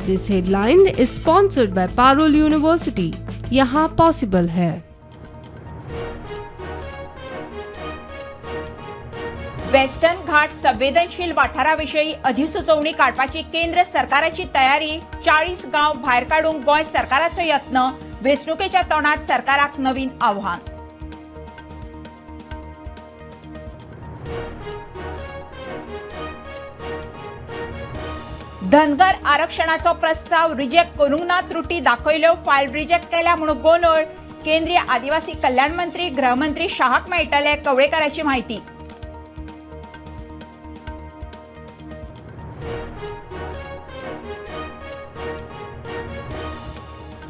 This headline is sponsored by Parul university. यहाँ possible है। Western घाट संवेदनशील वाठाराविषयी अधिसुचोवणी काडपाची केंद्र सरकाराची तयारी। 40 गांव भायर काडूंक गोंय सरकाराचो यत्न। वेंचणुकेच्या तोंडार सरकाराक नवीन आव्हान। धनगर आरक्षणाचो प्रस्ताव रिजेक्ट करूंक ना, त्रुटी दाखयल्यो, फायल रिजेक्ट केल्या म्हणून गोंधळ। केंद्रीय आदिवासी कल्याण मंत्री गृहमंत्री शाहाक मेळटले, कवळेकराची माहिती।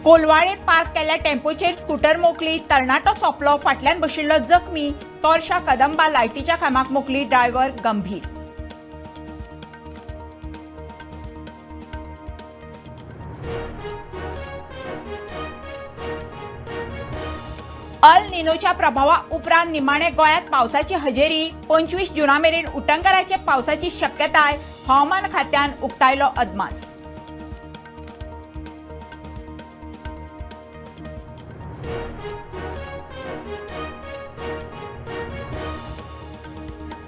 कोलवाळे पार्क केल्ल्या टेम्पोचेर स्कूटर मोखली, तरणाटो सोंपलो, फाटल्यान बशिल्लो जखमी। तोरशा कदंबा लायटीच्या खांबाक मोखली, ड्रायव्हर गंभीर। अल निनोच्या प्रभावा उपरांत निमाणे गोंयांत पावसाची हजेरी। 25 जूना मेरेन उटंगराचे पावसाची शक्यताय। हवामान खात्यान उक्तायलो अदमास।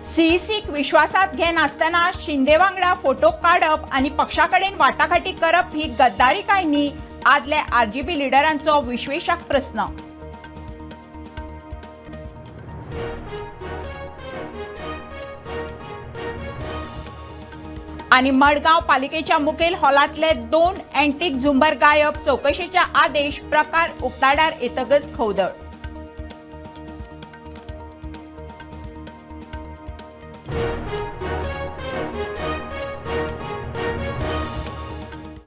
सीईसीक विश्वासात घे नासतना शिंदे वांगडा फोटो काडप आनी पक्षाकडेन वाटाघाटी करप ही गद्दारी काय न्ही? आदले आरजीबी लिडरांचो विश्वेशक प्रस्न। आणि मडगांव पालिकेच्या मुखेल हॉलांतले 2 अँटीक झुंबर गायब। चौकशेचे आदेश। प्रकार उक्ताडार येतगच खवदळ।